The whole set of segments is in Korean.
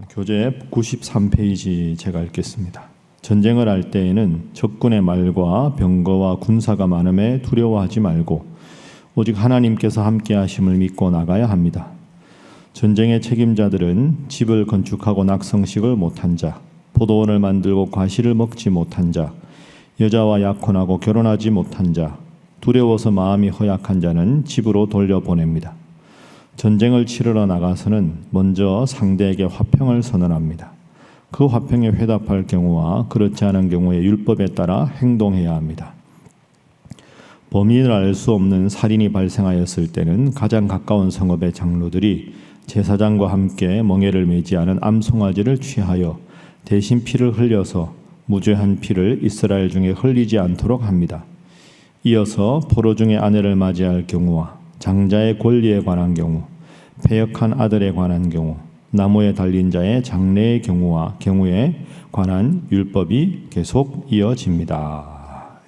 교재 93페이지 제가 읽겠습니다. 전쟁을 할 때에는 적군의 말과 병거와 군사가 많음에 두려워하지 말고 오직 하나님께서 함께 하심을 믿고 나가야 합니다. 전쟁의 책임자들은 집을 건축하고 낙성식을 못한 자, 포도원을 만들고 과실을 먹지 못한 자, 여자와 약혼하고 결혼하지 못한 자, 두려워서 마음이 허약한 자는 집으로 돌려보냅니다. 전쟁을 치르러 나가서는 먼저 상대에게 화평을 선언합니다. 그 화평에 회답할 경우와 그렇지 않은 경우에 율법에 따라 행동해야 합니다. 범인을 알 수 없는 살인이 발생하였을 때는 가장 가까운 성읍의 장로들이 제사장과 함께 멍에를 매지 않은 암송아지를 취하여 대신 피를 흘려서 무죄한 피를 이스라엘 중에 흘리지 않도록 합니다. 이어서 포로 중에 아내를 맞이할 경우와 장자의 권리에 관한 경우, 패역한 아들에 관한 경우, 나무에 달린 자의 장례의 경우에 관한 율법이 계속 이어집니다.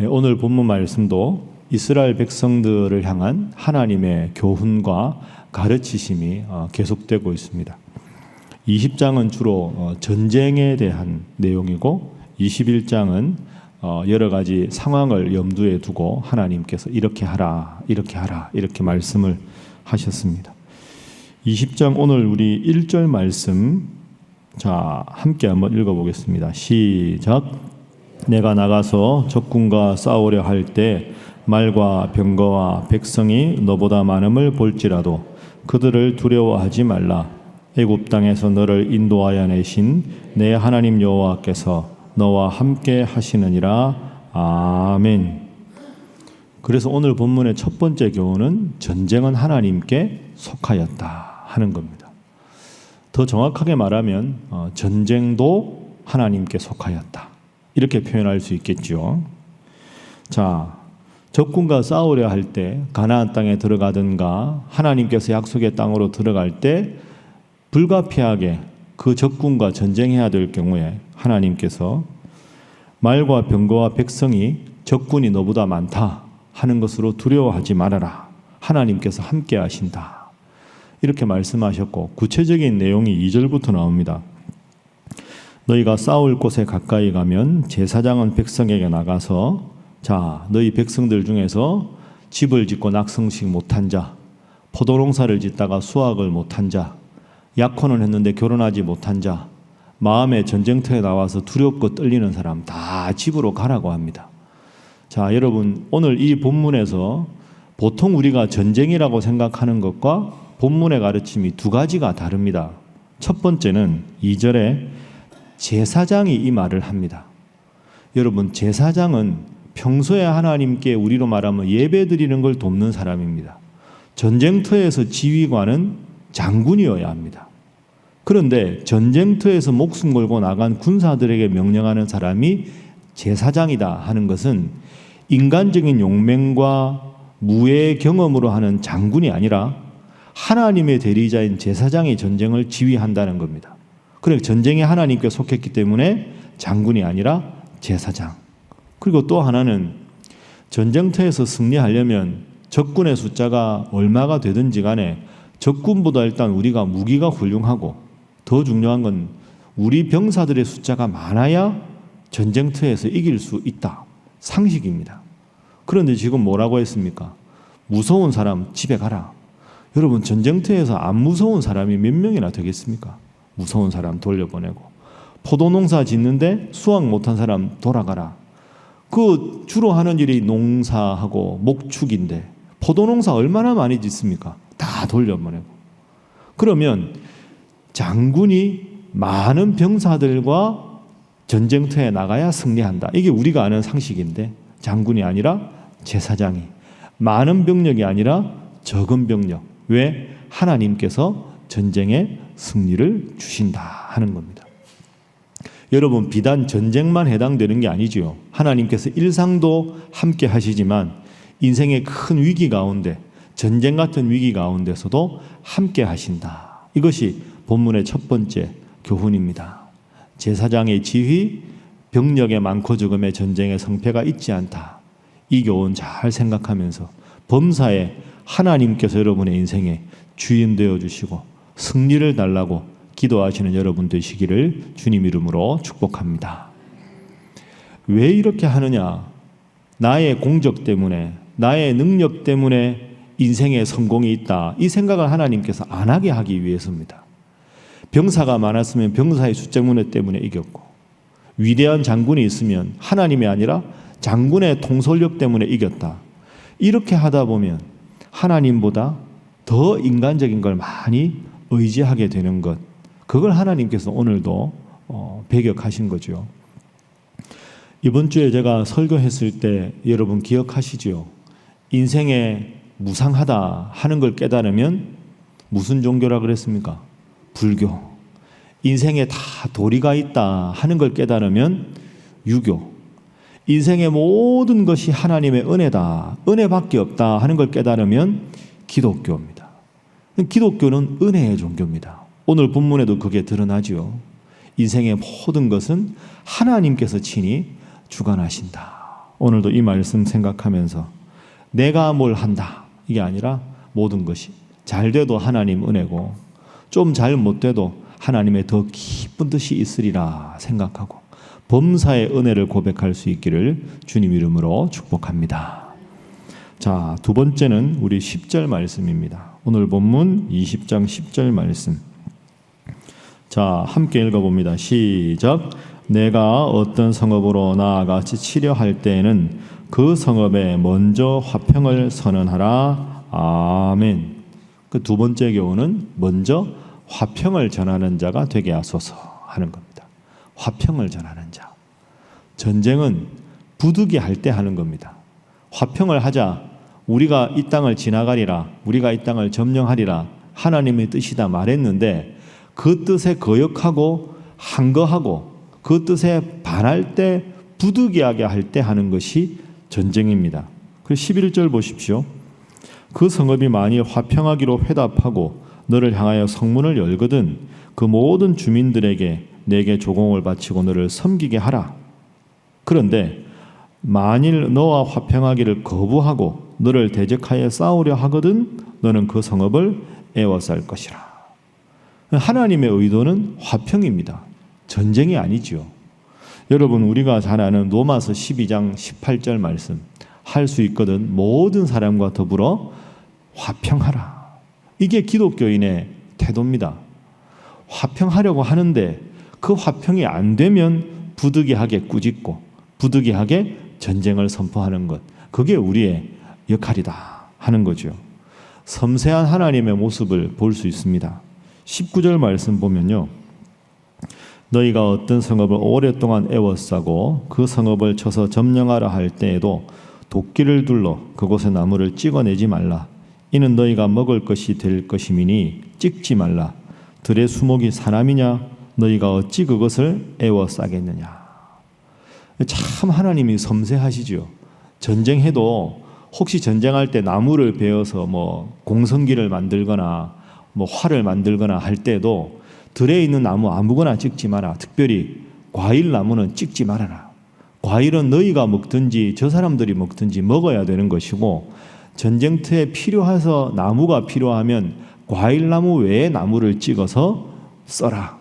오늘 본문 말씀도 이스라엘 백성들을 향한 하나님의 교훈과 가르치심이 계속되고 있습니다. 20장은 주로 전쟁에 대한 내용이고 21장은 여러 가지 상황을 염두에 두고 하나님께서 이렇게 하라, 이렇게 하라, 이렇게 말씀을 하셨습니다. 20장 오늘 우리 1절 말씀 함께 한번 읽어보겠습니다. 시작. 내가 나가서 적군과 싸우려 할 때 말과 병거와 백성이 너보다 많음을 볼지라도 그들을 두려워하지 말라. 애굽 땅에서 너를 인도하여 내신 내 하나님 여호와께서 너와 함께 하시느니라. 아멘. 그래서 오늘 본문의 첫 번째 교훈은 전쟁은 하나님께 속하였다 하는 겁니다. 더 정확하게 말하면 전쟁도 하나님께 속하였다 이렇게 표현할 수 있겠죠. 적군과 싸우려 할 때 가나안 땅에 들어가든가 하나님께서 약속의 땅으로 들어갈 때 불가피하게 그 적군과 전쟁해야 될 경우에 하나님께서 말과 병거와 백성이 적군이 너보다 많다 하는 것으로 두려워하지 말아라. 하나님께서 함께 하신다. 이렇게 말씀하셨고 구체적인 내용이 2절부터 나옵니다. 너희가 싸울 곳에 가까이 가면 제사장은 백성에게 나가서 너희 백성들 중에서 집을 짓고 낙성식 못한 자, 포도농사를 짓다가 수확을 못한 자, 약혼을 했는데 결혼하지 못한 자, 마음의 전쟁터에 나와서 두렵고 떨리는 사람 다 집으로 가라고 합니다. 여러분 오늘 이 본문에서 보통 우리가 전쟁이라고 생각하는 것과 본문의 가르침이 두 가지가 다릅니다. 첫 번째는 2절에 제사장이 이 말을 합니다. 여러분 제사장은 평소에 하나님께 우리로 말하면 예배 드리는 걸 돕는 사람입니다. 전쟁터에서 지휘관은 장군이어야 합니다. 그런데 전쟁터에서 목숨 걸고 나간 군사들에게 명령하는 사람이 제사장이다 하는 것은 인간적인 용맹과 무예의 경험으로 하는 장군이 아니라 하나님의 대리자인 제사장이 전쟁을 지휘한다는 겁니다. 그러니까 전쟁에 하나님께 속했기 때문에 장군이 아니라 제사장. 그리고 또 하나는 전쟁터에서 승리하려면 적군의 숫자가 얼마가 되든지 간에 적군보다 일단 우리가 무기가 훌륭하고 더 중요한 건 우리 병사들의 숫자가 많아야 전쟁터에서 이길 수 있다. 상식입니다. 그런데 지금 뭐라고 했습니까? 무서운 사람 집에 가라. 여러분 전쟁터에서 안 무서운 사람이 몇 명이나 되겠습니까? 무서운 사람 돌려보내고 포도농사 짓는데 수확 못한 사람 돌아가라. 그 주로 하는 일이 농사하고 목축인데 포도농사 얼마나 많이 짓습니까? 다 돌려보내고. 그러면 장군이 많은 병사들과 전쟁터에 나가야 승리한다. 이게 우리가 아는 상식인데 장군이 아니라 제사장이 많은 병력이 아니라 적은 병력. 왜? 하나님께서 전쟁에 승리를 주신다 하는 겁니다. 여러분 비단 전쟁만 해당되는 게 아니지요. 하나님께서 일상도 함께 하시지만 인생의 큰 위기 가운데 전쟁 같은 위기 가운데서도 함께 하신다. 이것이 본문의 첫 번째 교훈입니다. 제사장의 지휘, 병력의 많고 적음의 전쟁의 성패가 있지 않다. 이 교훈 잘 생각하면서 범사에 하나님께서 여러분의 인생에 주인 되어주시고 승리를 달라고 기도하시는 여러분 되시기를 주님 이름으로 축복합니다. 왜 이렇게 하느냐? 나의 공적 때문에, 나의 능력 때문에 인생에 성공이 있다, 이 생각을 하나님께서 안 하게 하기 위해서입니다. 병사가 많았으면 병사의 숫자 때문에 이겼고, 위대한 장군이 있으면 하나님이 아니라 장군의 통솔력 때문에 이겼다. 이렇게 하다 보면 하나님보다 더 인간적인 걸 많이 의지하게 되는 것, 그걸 하나님께서 오늘도 배격하신 거죠. 이번 주에 제가 설교했을 때 여러분 기억하시죠? 인생에 무상하다 하는 걸 깨달으면 무슨 종교라 그랬습니까? 불교. 인생에 다 도리가 있다 하는 걸 깨달으면 유교. 인생의 모든 것이 하나님의 은혜다, 은혜밖에 없다 하는 걸 깨달으면 기독교입니다. 기독교는 은혜의 종교입니다. 오늘 본문에도 그게 드러나죠. 인생의 모든 것은 하나님께서 친히 주관하신다. 오늘도 이 말씀 생각하면서 내가 뭘 한다, 이게 아니라 모든 것이 잘 돼도 하나님 은혜고, 좀 잘 못 돼도 하나님의 더 깊은 뜻이 있으리라 생각하고 범사의 은혜를 고백할 수 있기를 주님 이름으로 축복합니다. 자, 두 번째는 우리 10절 말씀입니다. 오늘 본문 20장 10절 말씀. 자, 함께 읽어봅니다. 시작. 내가 어떤 성읍으로 나아같이 치려할 때에는 그 성읍에 먼저 화평을 선언하라. 아멘. 그 두 번째 교훈은 먼저 화평을 전하는 자가 되게 하소서 하는 겁니다. 화평을 전하는 자. 전쟁은 부득이할 때 하는 겁니다. 화평을 하자, 우리가 이 땅을 지나가리라, 우리가 이 땅을 점령하리라, 하나님의 뜻이다 말했는데 그 뜻에 거역하고 항거하고 그 뜻에 반할 때, 부득이하게 할 때 하는 것이 전쟁입니다. 그 11절 보십시오. 그 성읍이 만일 화평하기로 회답하고 너를 향하여 성문을 열거든 그 모든 주민들에게 내게 조공을 바치고 너를 섬기게 하라. 그런데 만일 너와 화평하기를 거부하고 너를 대적하여 싸우려 하거든 너는 그 성읍을 에워쌀 것이라. 하나님의 의도는 화평입니다. 전쟁이 아니지요. 여러분, 우리가 잘 아는 로마서 12장 18절 말씀 할 수 있거든 모든 사람과 더불어 화평하라. 이게 기독교인의 태도입니다. 화평하려고 하는데 그 화평이 안 되면 부득이하게 꾸짖고 부득이하게 전쟁을 선포하는 것, 그게 우리의 역할이다 하는 거죠. 섬세한 하나님의 모습을 볼 수 있습니다. 19절 말씀 보면요, 너희가 어떤 성읍을 오랫동안 애워싸고 그 성읍을 쳐서 점령하라 할 때에도 도끼를 둘러 그곳의 나무를 찍어내지 말라. 이는 너희가 먹을 것이 될 것임이니 찍지 말라. 들의 수목이 사람이냐? 너희가 어찌 그것을 애워싸겠느냐? 참 하나님이 섬세하시죠. 전쟁해도 혹시 전쟁할 때 나무를 베어서 공성기를 만들거나 활을 만들거나 할 때도 들에 있는 나무 아무거나 찍지 마라. 특별히 과일 나무는 찍지 말아라. 과일은 너희가 먹든지 저 사람들이 먹든지 먹어야 되는 것이고, 전쟁터에 필요해서 나무가 필요하면 과일나무 외에 나무를 찍어서 써라.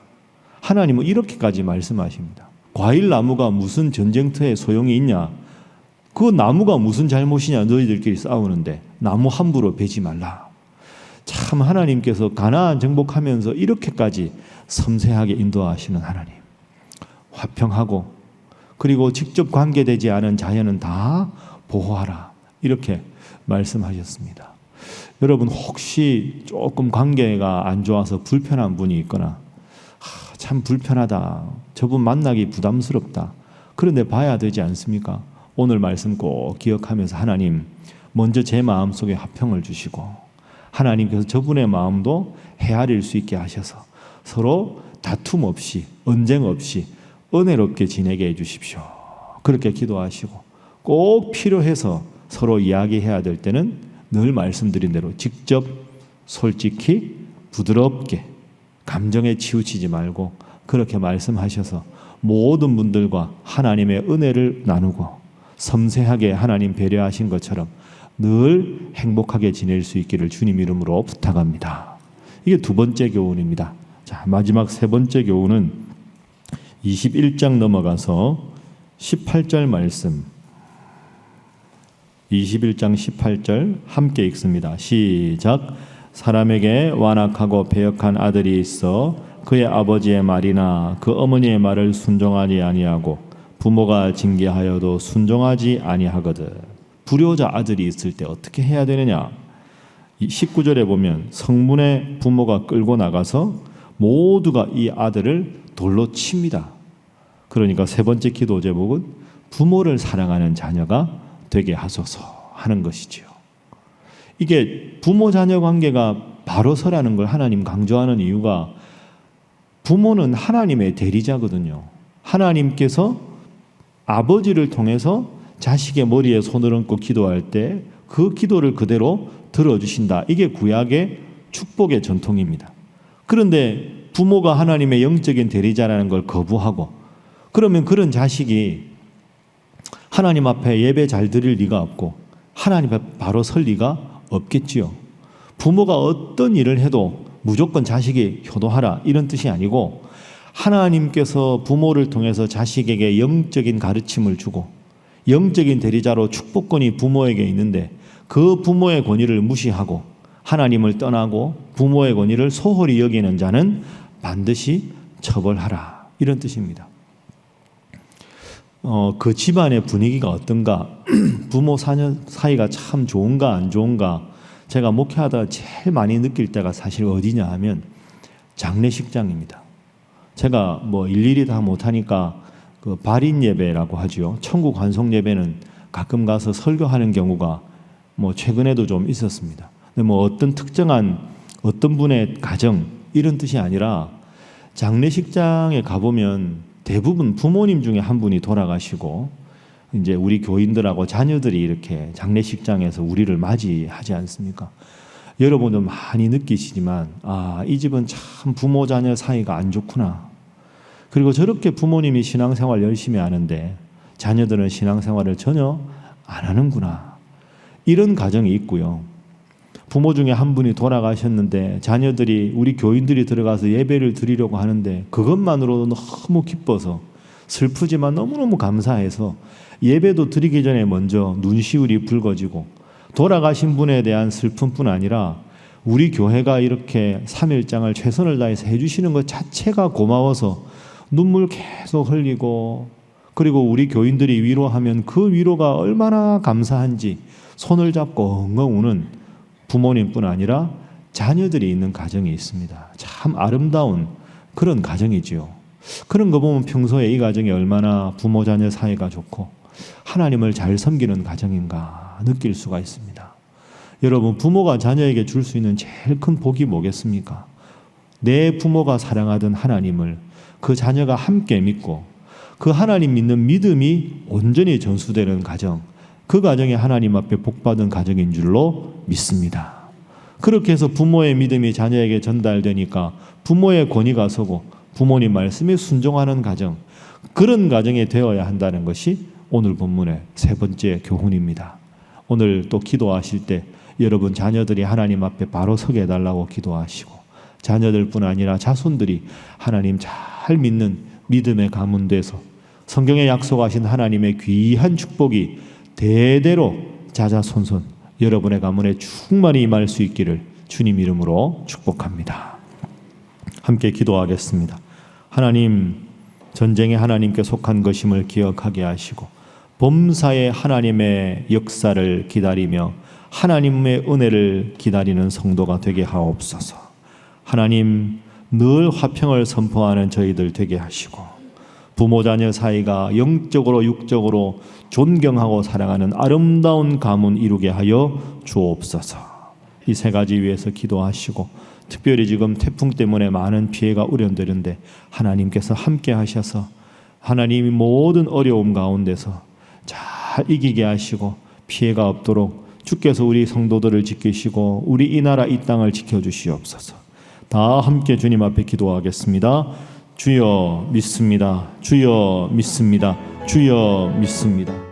하나님은 이렇게까지 말씀하십니다. 과일나무가 무슨 전쟁터에 소용이 있냐? 그 나무가 무슨 잘못이냐? 너희들끼리 싸우는데 나무 함부로 베지 말라. 참 하나님께서 가나안 정복하면서 이렇게까지 섬세하게 인도하시는 하나님. 화평하고 그리고 직접 관계되지 않은 자연은 다 보호하라. 이렇게 말씀하셨습니다. 여러분, 혹시 조금 관계가 안 좋아서 불편한 분이 있거나 참 불편하다, 저분 만나기 부담스럽다, 그런데 봐야 되지 않습니까? 오늘 말씀 꼭 기억하면서 하나님 먼저 제 마음속에 화평을 주시고 하나님께서 저분의 마음도 헤아릴 수 있게 하셔서 서로 다툼 없이 언쟁 없이 은혜롭게 지내게 해주십시오. 그렇게 기도하시고 꼭 필요해서 서로 이야기해야 될 때는 늘 말씀드린 대로 직접 솔직히 부드럽게 감정에 치우치지 말고 그렇게 말씀하셔서 모든 분들과 하나님의 은혜를 나누고 섬세하게 하나님 배려하신 것처럼 늘 행복하게 지낼 수 있기를 주님 이름으로 부탁합니다. 이게 두 번째 교훈입니다. 자, 마지막 세 번째 교훈은 21장 넘어가서 18절 말씀, 21장 18절 함께 읽습니다. 시작. 사람에게 완악하고 배역한 아들이 있어 그의 아버지의 말이나 그 어머니의 말을 순종하지 아니하고 부모가 징계하여도 순종하지 아니하거든. 불효자 아들이 있을 때 어떻게 해야 되느냐? 19절에 보면 성문에 부모가 끌고 나가서 모두가 이 아들을 돌로 칩니다. 그러니까 세 번째 기도 제목은 부모를 사랑하는 자녀가 되게 하소서 하는 것이지요. 이게 부모 자녀 관계가 바로 서라는 걸 하나님 강조하는 이유가 부모는 하나님의 대리자거든요. 하나님께서 아버지를 통해서 자식의 머리에 손을 얹고 기도할 때 그 기도를 그대로 들어주신다. 이게 구약의 축복의 전통입니다. 그런데 부모가 하나님의 영적인 대리자라는 걸 거부하고 그러면 그런 자식이 하나님 앞에 예배 잘 드릴 리가 없고 하나님 앞에 바로 설 리가 없겠지요. 부모가 어떤 일을 해도 무조건 자식이 효도하라 이런 뜻이 아니고 하나님께서 부모를 통해서 자식에게 영적인 가르침을 주고 영적인 대리자로 축복권이 부모에게 있는데 그 부모의 권위를 무시하고 하나님을 떠나고 부모의 권위를 소홀히 여기는 자는 반드시 처벌하라 이런 뜻입니다. 그 집안의 분위기가 어떤가, 부모 자녀 사이가 참 좋은가 안 좋은가, 제가 목회하다가 제일 많이 느낄 때가 사실 어디냐 하면 장례식장입니다. 제가 뭐 일일이 다 못하니까 그 발인 예배라고 하죠. 천국 환송 예배는 가끔 가서 설교하는 경우가 뭐 최근에도 좀 있었습니다. 근데 뭐 어떤 특정한 어떤 분의 가정 이런 뜻이 아니라 장례식장에 가보면 대부분 부모님 중에 한 분이 돌아가시고 이제 우리 교인들하고 자녀들이 이렇게 장례식장에서 우리를 맞이하지 않습니까? 여러분도 많이 느끼시지만 이 집은 참 부모 자녀 사이가 안 좋구나. 그리고 저렇게 부모님이 신앙생활 열심히 하는데 자녀들은 신앙생활을 전혀 안 하는구나. 이런 가정이 있고요. 부모 중에 한 분이 돌아가셨는데 자녀들이 우리 교인들이 들어가서 예배를 드리려고 하는데 그것만으로도 너무 기뻐서 슬프지만 너무너무 감사해서 예배도 드리기 전에 먼저 눈시울이 붉어지고 돌아가신 분에 대한 슬픔뿐 아니라 우리 교회가 이렇게 3일장을 최선을 다해서 해주시는 것 자체가 고마워서 눈물 계속 흘리고 그리고 우리 교인들이 위로하면 그 위로가 얼마나 감사한지 손을 잡고 엉엉 우는 부모님뿐 아니라 자녀들이 있는 가정이 있습니다. 참 아름다운 그런 가정이지요. 그런 거 보면 평소에 이 가정이 얼마나 부모 자녀 사이가 좋고 하나님을 잘 섬기는 가정인가 느낄 수가 있습니다. 여러분, 부모가 자녀에게 줄 수 있는 제일 큰 복이 뭐겠습니까? 내 부모가 사랑하던 하나님을 그 자녀가 함께 믿고 그 하나님 믿는 믿음이 온전히 전수되는 가정, 그 가정이 하나님 앞에 복받은 가정인 줄로 믿습니다. 그렇게 해서 부모의 믿음이 자녀에게 전달되니까 부모의 권위가 서고 부모님 말씀에 순종하는 가정, 그런 가정이 되어야 한다는 것이 오늘 본문의 세 번째 교훈입니다. 오늘 또 기도하실 때 여러분 자녀들이 하나님 앞에 바로 서게 해달라고 기도하시고 자녀들뿐 아니라 자손들이 하나님 잘 믿는 믿음의 가문 돼서 성경에 약속하신 하나님의 귀한 축복이 대대로 자자손손 여러분의 가문에 충만히 임할 수 있기를 주님 이름으로 축복합니다. 함께 기도하겠습니다. 하나님, 전쟁의 하나님께 속한 것임을 기억하게 하시고 범사의 하나님의 역사를 기다리며 하나님의 은혜를 기다리는 성도가 되게 하옵소서. 하나님, 늘 화평을 선포하는 저희들 되게 하시고 부모 자녀 사이가 영적으로 육적으로 존경하고 사랑하는 아름다운 가문 이루게 하여 주옵소서. 이 세 가지 위해서 기도하시고 특별히 지금 태풍 때문에 많은 피해가 우려되는데 하나님께서 함께 하셔서 하나님이 모든 어려움 가운데서 잘 이기게 하시고 피해가 없도록 주께서 우리 성도들을 지키시고 우리 이 나라 이 땅을 지켜주시옵소서. 다 함께 주님 앞에 기도하겠습니다. 주여 믿습니다. 주여 믿습니다. 주여 믿습니다.